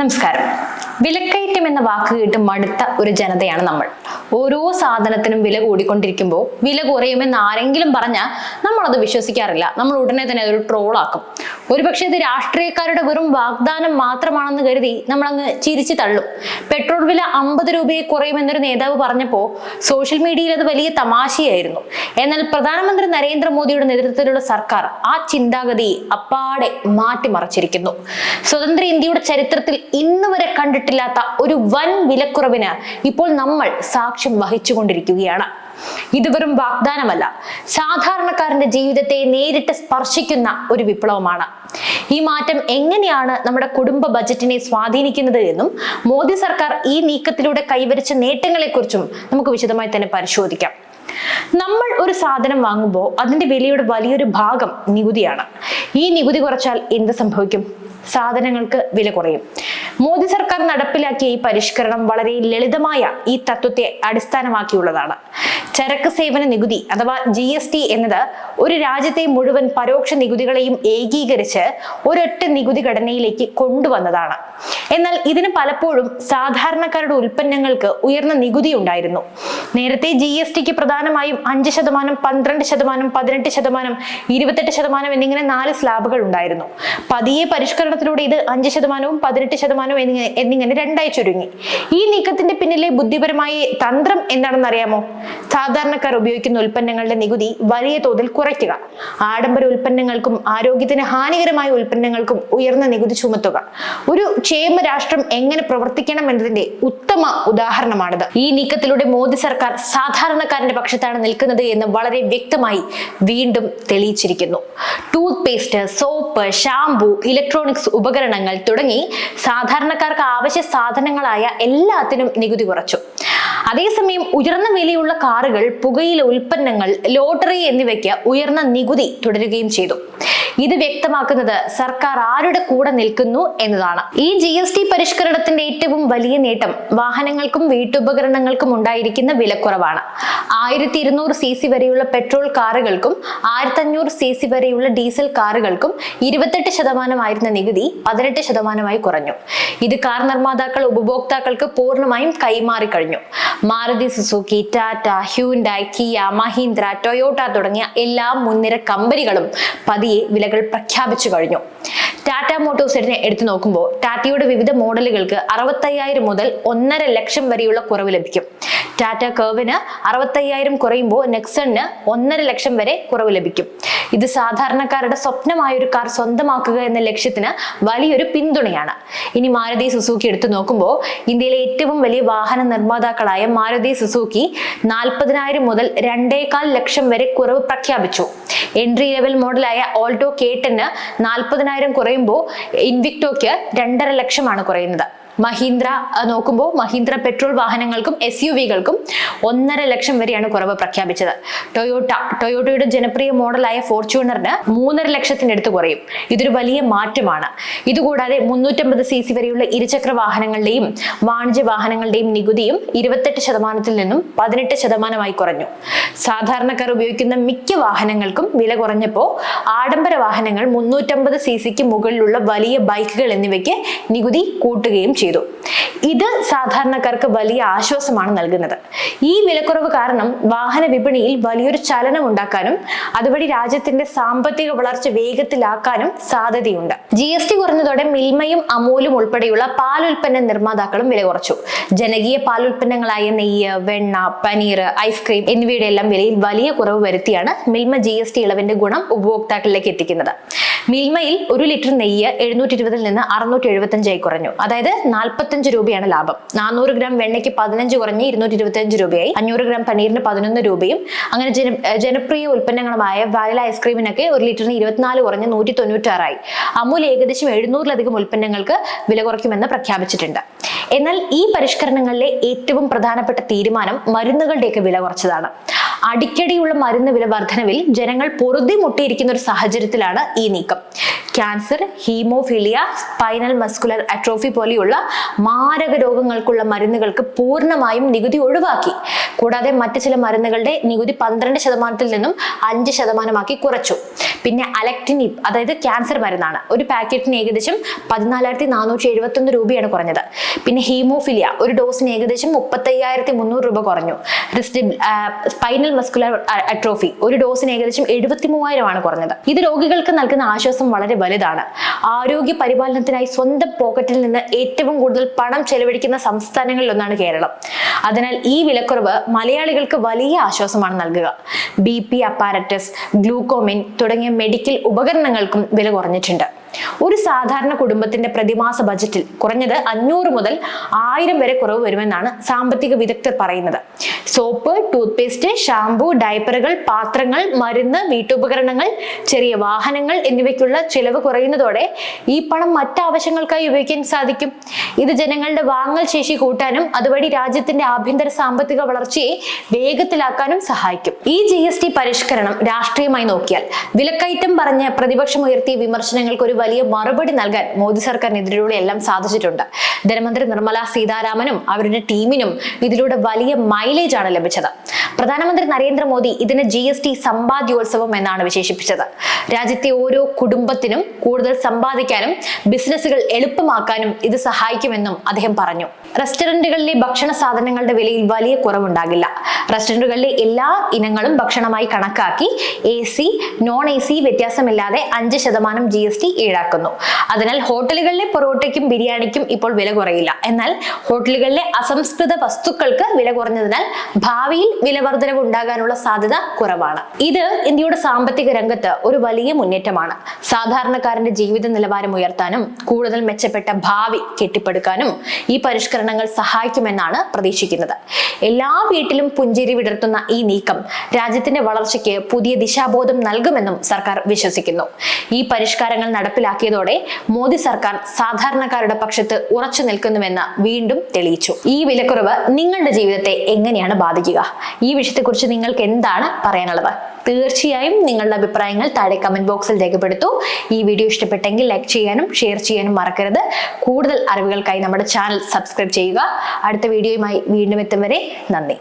നമസ്കാരം. വിലക്കയറ്റം എന്ന വാക്ക് കേട്ട് മടുത്ത ഒരു ജനതയാണ് നമ്മൾ. ഓരോ സാധനത്തിനും വില കൂടിക്കൊണ്ടിരിക്കുമ്പോൾ വില കുറയുമെന്ന് ആരെങ്കിലും പറഞ്ഞാൽ നമ്മളത് വിശ്വസിക്കാറില്ല. നമ്മൾ ഉടനെ തന്നെ അതൊരു ട്രോളാക്കും. ഒരുപക്ഷെ ഇത് രാഷ്ട്രീയക്കാരുടെ വെറും വാഗ്ദാനം മാത്രമാണെന്ന് കരുതി നമ്മളങ്ങ് ചിരിച്ചു തള്ളും. പെട്രോൾ വില 50 രൂപയെ കുറയുമെന്നൊരു നേതാവ് പറഞ്ഞപ്പോൾ സോഷ്യൽ മീഡിയയിൽ അത് വലിയ തമാശയായിരുന്നു. എന്നാൽ പ്രധാനമന്ത്രി നരേന്ദ്രമോദിയുടെ നേതൃത്വത്തിലുള്ള സർക്കാർ ആ ചിന്താഗതി അപ്പാടെ മാറ്റിമറിച്ചിരിക്കുന്നു. സ്വതന്ത്ര ഇന്ത്യയുടെ ചരിത്രത്തിൽ ഇന്ന് വരെ കണ്ടിട്ടില്ലാത്ത ഒരു വൻ വിലക്കുറവിന് ഇപ്പോൾ നമ്മൾ സാക്ഷ്യം വഹിച്ചുകൊണ്ടിരിക്കുകയാണ്. ഇത് വെറും വാഗ്ദാനമല്ല, സാധാരണക്കാരന്റെ ജീവിതത്തെ നേരിട്ട് സ്പർശിക്കുന്ന ഒരു വിപ്ലവമാണ്. ഈ മാറ്റം എങ്ങനെയാണ് നമ്മുടെ കുടുംബ ബജറ്റിനെ സ്വാധീനിക്കുന്നത് എന്നും മോദി സർക്കാർ ഈ നീക്കത്തിലൂടെ കൈവരിച്ച നേട്ടങ്ങളെക്കുറിച്ചും നമുക്ക് വിശദമായി തന്നെ പരിശോധിക്കാം. നമ്മൾ ഒരു സാധനം വാങ്ങുമ്പോൾ അതിന്റെ വിലയുടെ വലിയൊരു ഭാഗം നികുതിയാണ്. ഈ നികുതി കുറച്ചാൽ എന്ത് സംഭവിക്കും? സാധനങ്ങൾക്ക് വില കുറയും. മോദി സർക്കാർ നടപ്പിലാക്കിയ ഈ പരിഷ്കരണം വളരെ ലളിതമായ ഈ തത്വത്തെ അടിസ്ഥാനമാക്കിയുള്ളതാണ്. ചരക്ക് സേവന നികുതി അഥവാ GST എന്നത് ഒരു രാജ്യത്തെ മുഴുവൻ പരോക്ഷ നികുതികളെയും ഏകീകരിച്ച് ഒരൊറ്റ നികുതി ഘടനയിലേക്ക് കൊണ്ടുവന്നതാണ്. എന്നാൽ ഇതിന് പലപ്പോഴും സാധാരണക്കാരുടെ ഉൽപ്പന്നങ്ങൾക്ക് ഉയർന്ന നികുതി ഉണ്ടായിരുന്നു. നേരത്തെ GSTക്ക് പ്രധാനമായും 5%, 12%, 18%, 28% എന്നിങ്ങനെ 4 സ്ലാബുകൾ ഉണ്ടായിരുന്നു. പതിയെ പരിഷ്കരണത്തിലൂടെ ഇത് 5%, 18% എന്നിങ്ങനെ 2ആയി ചുരുങ്ങി. ഈ നീക്കത്തിന്റെ പിന്നിലെ ബുദ്ധിപരമായ തന്ത്രം എന്താണെന്ന് അറിയാമോ? സാധാരണക്കാർ ഉപയോഗിക്കുന്ന ഉൽപ്പന്നങ്ങളുടെ നികുതി വലിയ തോതിൽ കുറയ്ക്കുക, ആഡംബര ഉൽപ്പന്നങ്ങൾക്കും ആരോഗ്യത്തിന് ഹാനികരമായ ഉൽപ്പന്നങ്ങൾക്കും ഉയർന്ന നികുതി ചുമത്തുക. ഒരു ക്ഷേമ രാഷ്ട്രം എങ്ങനെ പ്രവർത്തിക്കണം എന്നതിന്റെ ഉത്തമ ഉദാഹരണമാണിത്. ഈ നീക്കത്തിലൂടെ മോദി സർക്കാർ സാധാരണക്കാരന്റെ പക്ഷത്താണ് നിൽക്കുന്നത് എന്ന് വളരെ വ്യക്തമായി വീണ്ടും തെളിയിച്ചിരിക്കുന്നു. Tooth paste, soap, shampoo, electronics ഉപകരണങ്ങൾ തുടങ്ങി സാധാരണക്കാർക്ക് ആവശ്യ സാധനങ്ങളായ എല്ലാത്തിനും നികുതി കുറച്ചു. അതേസമയം ഉയർന്ന വിലയുള്ള കാറുകൾ, പുകയില ഉൽപ്പന്നങ്ങൾ, ലോട്ടറി എന്നിവയ്ക്ക് ഉയർന്ന നികുതി തുടരുകയും ചെയ്തു. ഇത് വ്യക്തമാക്കുന്നത് സർക്കാർ ആരുടെ കൂടെ നിൽക്കുന്നു എന്നതാണ്. ഈ GST പരിഷ്കരണത്തിന്റെ ഏറ്റവും വലിയ നേട്ടം വാഹനങ്ങൾക്കും വീട്ടുപകരണങ്ങൾക്കും ഉണ്ടായിരിക്കുന്ന വിലക്കുറവാണ്. 1200 cc വരെയുള്ള പെട്രോൾ കാറുകൾക്കും 1500 cc വരെയുള്ള ഡീസൽ കാറുകൾക്കും 28% ആയിരുന്ന നികുതി 18% കുറഞ്ഞു. ഇത് കാർ നിർമ്മാതാക്കൾ ഉപഭോക്താക്കൾക്ക് പൂർണ്ണമായും കൈമാറിക്കഴിഞ്ഞു. Maruti Suzuki, Tata, Hyundai, Kia, Mahindra, Toyota തുടങ്ങിയ എല്ലാ മുൻനിര കമ്പനികളും പതിയെ വിലകൾ പ്രഖ്യാപിച്ചു കഴിഞ്ഞു. ടാറ്റ മോട്ടോഴ്സിനെ എടുത്തു നോക്കുമ്പോൾ ടാറ്റയുടെ വിവിധ മോഡലുകൾക്ക് 65,000 മുതൽ 1.5 ലക്ഷം വരെയുള്ള കുറവ് ലഭിക്കും. ടാറ്റ കർവിന് 65,000 കുറയുമ്പോൾ നെക്സണിന് 1.5 ലക്ഷം വരെ കുറവ് ലഭിക്കും. ഇത് സാധാരണക്കാരുടെ സ്വപ്നമായ ഒരു കാർ സ്വന്തമാക്കുക എന്ന ലക്ഷ്യത്തിന് വലിയൊരു പിന്തുണയാണ്. ഇനി മാരുതി സുസുക്കി എടുത്തു നോക്കുമ്പോൾ ഇന്ത്യയിലെ ഏറ്റവും വലിയ വാഹന നിർമ്മാതാക്കളായ മാരുതി സുസുക്കി 40,000 മുതൽ 2.25 ലക്ഷം വരെ കുറവ് പ്രഖ്യാപിച്ചു. എൻട്രി ലെവൽ മോഡലായ ഓൾട്ടോ K10 40,000 കുറയുമ്പോൾ ഇൻവിക്ടോയ്ക്ക് 2.5 ലക്ഷമാണ് കുറയുന്നത്. മഹീന്ദ്ര നോക്കുമ്പോൾ മഹീന്ദ്ര പെട്രോൾ വാഹനങ്ങൾക്കും SUVകൾക്കും 1.5 ലക്ഷം വരെയാണ് കുറവ് പ്രഖ്യാപിച്ചത്. ടൊയോട്ടയുടെ ജനപ്രിയ മോഡലായ ഫോർച്യൂണറിന് 3.5 ലക്ഷത്തിനടുത്ത് കുറയും. ഇതൊരു വലിയ മാറ്റമാണ്. ഇതുകൂടാതെ 350 cc വരെയുള്ള ഇരുചക്ര വാഹനങ്ങളുടെയും വാണിജ്യ വാഹനങ്ങളുടെയും നികുതിയും 28% നിന്നും 18% കുറഞ്ഞു. സാധാരണക്കാർ ഉപയോഗിക്കുന്ന മിക്ക വാഹനങ്ങൾക്കും വില കുറഞ്ഞപ്പോൾ ആഡംബര വാഹനങ്ങൾ 350 cc മുകളിലുള്ള വലിയ ബൈക്കുകൾ എന്നിവയ്ക്ക് നികുതി കൂട്ടുകയും ചെയ്തു. ഇത് സാധാരണക്കാർക്ക് വലിയ ആശ്വാസമാണ് നൽകുന്നത്. ഈ വിലക്കുറവ് കാരണം വാഹന വിപണിയിൽ വലിയൊരു ചലനം ഉണ്ടാക്കാനും അതുവഴി രാജ്യത്തിന്റെ സാമ്പത്തിക വളർച്ച വേഗത്തിലാക്കാനും സാധ്യതയുണ്ട്. GST കുറഞ്ഞതോടെ മിൽമയും അമൂലും ഉൾപ്പെടെയുള്ള പാലുൽപ്പന്ന നിർമ്മാതാക്കളും വില കുറച്ചു. ജനകീയ പാലുൽപ്പന്നങ്ങളായ നെയ്യ്, വെണ്ണ, പനീർ, ഐസ്ക്രീം എന്നിവയുടെ എല്ലാം വിലയിൽ വലിയ കുറവ് വരുത്തിയാണ് മിൽമ GST ഇളവിന്റെ ഗുണം ഉപഭോക്താക്കളിലേക്ക് എത്തിക്കുന്നത്. മിൽമയിൽ 1 ലിറ്റർ നെയ്യ് 720 നിന്ന് 675 കുറഞ്ഞു. അതായത് 45 രൂപയാണ് ലാഭം. 400 ഗ്രാം വെണ്ണയ്ക്ക് 15 കുറഞ്ഞ് 225 രൂപയായി. 500 ഗ്രാം പനീറിന് 11 രൂപയും. അങ്ങനെ ജനപ്രിയ ഉൽപ്പന്നങ്ങളുമായ വാനില ഐസ്ക്രീമിനൊക്കെ 1 ലിറ്ററിന് 24 കുറഞ്ഞ് 196 അമൂൽ ഏകദേശം 700-ലധികം ഉൽപ്പന്നങ്ങൾക്ക് വില കുറയ്ക്കുമെന്ന് പ്രഖ്യാപിച്ചിട്ടുണ്ട്. എന്നാൽ ഈ പരിഷ്കരണങ്ങളിലെ ഏറ്റവും പ്രധാനപ്പെട്ട തീരുമാനം മരുന്നുകളുടെയൊക്കെ വില കുറച്ചതാണ്. അടിക്കടിയുള്ള മരുന്ന് വില വർധനവിൽ ജനങ്ങൾ പൊറുതിമുട്ടിയിരിക്കുന്ന ഒരു സാഹചര്യത്തിലാണ് ഈ നീക്കം. Cancer, haemophilia, spinal muscular atrophy പോലെയുള്ള മാരക രോഗങ്ങൾക്കുള്ള മരുന്നുകൾക്ക് പൂർണ്ണമായും നികുതി ഒഴിവാക്കി. കൂടാതെ മറ്റു ചില മരുന്നുകളുടെ നികുതി 12% നിന്നും 5% കുറച്ചു. പിന്നെ അലക്റ്റിനിബ്, അതായത് ക്യാൻസർ മരുന്നാണ്, ഒരു പാക്കറ്റിന് ഏകദേശം 14,471 രൂപയാണ് കുറഞ്ഞത്. പിന്നെ ഹീമോഫിലിയ ഒരു ഡോസിന് ഏകദേശം 35,300 രൂപ കുറഞ്ഞു. സ്പൈനൽ മസ്കുലർ അട്രോഫി ഒരു ഡോസിന് ഏകദേശം 73,000 ആണ് കുറഞ്ഞത്. ഇത് രോഗികൾക്ക് നൽകുന്ന ആശ്വാസം വളരെ വലുതാണ്. ആരോഗ്യ പരിപാലനത്തിനായി സ്വന്തം പോക്കറ്റിൽ നിന്ന് ഏറ്റവും കൂടുതൽ പണം ചെലവഴിക്കുന്ന സംസ്ഥാനങ്ങളിലൊന്നാണ് കേരളം. അതിനാൽ ഈ വിലക്കുറവ് മലയാളികൾക്ക് വലിയ ആശ്വാസമാണ് നൽകുക. BP അപ്പാരറ്റസ്, ഗ്ലൂക്കോമിൻ തുടങ്ങിയ മെഡിക്കൽ ഉപകരണങ്ങൾക്കും വില കുറഞ്ഞിട്ടുണ്ട്. ഒരു സാധാരണ കുടുംബത്തിന്റെ പ്രതിമാസ ബജറ്റിൽ കുറഞ്ഞത് 500 മുതൽ 1000 വരെ കുറവ് വരുമെന്നാണ് സാമ്പത്തിക വിദഗ്ധർ പറയുന്നത്. സോപ്പ്, ടൂത്ത്പേസ്റ്റ്, ഷാംപൂ, ഡയപ്പറുകൾ, പാത്രങ്ങൾ, മരുന്ന്, വീട്ടുപകരണങ്ങൾ, ചെറിയ വാഹനങ്ങൾ എന്നിവയ്ക്കുള്ള ചിലവ് കുറയുന്നതോടെ ഈ പണം മറ്റ് ആവശ്യങ്ങൾക്കായി ഉപയോഗിക്കാൻ സാധിക്കും. ഇത് ജനങ്ങളുടെ വാങ്ങൽ ശേഷി കൂട്ടാനും അതുവഴി രാജ്യത്തിന്റെ ആഭ്യന്തര സാമ്പത്തിക വളർച്ചയെ വേഗത്തിലാക്കാനും സഹായിക്കും. ഈ GST പരിഷ്കരണം രാഷ്ട്രീയമായി നോക്കിയാൽ വിലക്കയറ്റം പറഞ്ഞ് പ്രതിപക്ഷം ഉയർത്തിയ വിമർശനങ്ങൾക്ക് ഒരു വലിയ മറുപടി നൽകാൻ മോദി സർക്കാരിനെതിരെയുള്ള എല്ലാം സാധിച്ചിട്ടുണ്ട്. ധനമന്ത്രി നിർമ്മല സീതാരാമനും അവരുടെ ടീമിനും ഇതിലൂടെ വലിയ മൈലേജ് ആണ് ലഭിച്ചത്. പ്രധാനമന്ത്രി നരേന്ദ്രമോദി ഇതിനെ GST സമ്പാദ്യോത്സവം എന്നാണ് വിശേഷിപ്പിച്ചത്. രാജ്യത്തെ ഓരോ കുടുംബത്തിനും കൂടുതൽ സമ്പാദിക്കാനും ബിസിനസ്സുകൾ എളുപ്പമാക്കാനും ഇത് സഹായിക്കുമെന്നും അദ്ദേഹം പറഞ്ഞു. റെസ്റ്റോറന്റുകളിലെ ഭക്ഷണ സാധനങ്ങളുടെ വിലയിൽ വലിയ കുറവുണ്ടാകില്ല. റെസ്റ്റോറന്റുകളിലെ എല്ലാ ഇനങ്ങളും ഭക്ഷണമായി കണക്കാക്കി AC, non-AC വ്യത്യാസമില്ലാതെ 5% GST ഈടാക്കുന്നു. അതിനാൽ ഹോട്ടലുകളിലെ പൊറോട്ടയ്ക്കും ബിരിയാണിക്കും ഇപ്പോൾ വില കുറയില്ല. എന്നാൽ ഹോട്ടലുകളിലെ അസംസ്കൃത വസ്തുക്കൾക്ക് വില കുറഞ്ഞതിനാൽ ഭാവിയിൽ വിലവർധനവ് ഉണ്ടാകാനുള്ള സാധ്യത കുറവാണ്. ഇത് ഇന്ത്യയുടെ സാമ്പത്തിക രംഗത്ത് ഒരു വലിയ മുന്നേറ്റമാണ്. സാധാരണക്കാരന്റെ ജീവിത നിലവാരം ഉയർത്താനും കൂടുതൽ മെച്ചപ്പെട്ട ഭാവി കെട്ടിപ്പടുക്കാനും ഈ പരിഷ്കരണങ്ങൾ സഹായിക്കുമെന്നാണ് പ്രതീക്ഷിക്കുന്നത്. എല്ലാ വീട്ടിലും പുഞ്ചിരി വിടർത്തുന്ന ഈ നീക്കം രാജ്യത്തിന്റെ വളർച്ചയ്ക്ക് പുതിയ ദിശാബോധം നൽകുമെന്നും സർക്കാർ വിശ്വസിക്കുന്നു. ഈ പരിഷ്കാരങ്ങൾ നടപ്പിലാക്കിയതോടെ മോദി സർക്കാർ സാധാരണക്കാരുടെ പക്ഷത്ത് ഉറച്ചു നിൽക്കുന്നുവെന്ന് വീണ്ടും തെളിയിച്ചു. ഈ വിലക്കുറവ് നിങ്ങളുടെ ജീവിതത്തെ എങ്ങനെയാണ് ബാധിക്കുക? ഈ വിഷയത്തെക്കുറിച്ച് നിങ്ങൾക്ക് എന്താണ് പറയാനുള്ളത്? തീർച്ചയായും നിങ്ങളുടെ അഭിപ്രായങ്ങൾ താഴെ കമന്റ് ബോക്സിൽ രേഖപ്പെടുത്തൂ. ഈ വീഡിയോ ഇഷ്ടപ്പെട്ടെങ്കിൽ ലൈക്ക് ചെയ്യാനും ഷെയർ ചെയ്യാനും മറക്കരുത്. കൂടുതൽ അറിവുകൾക്കായി നമ്മുടെ ചാനൽ സബ്സ്ക്രൈബ് ചെയ്യുക. അടുത്ത വീഡിയോയുമായി വീണ്ടും എത്തും വരെ നന്ദി.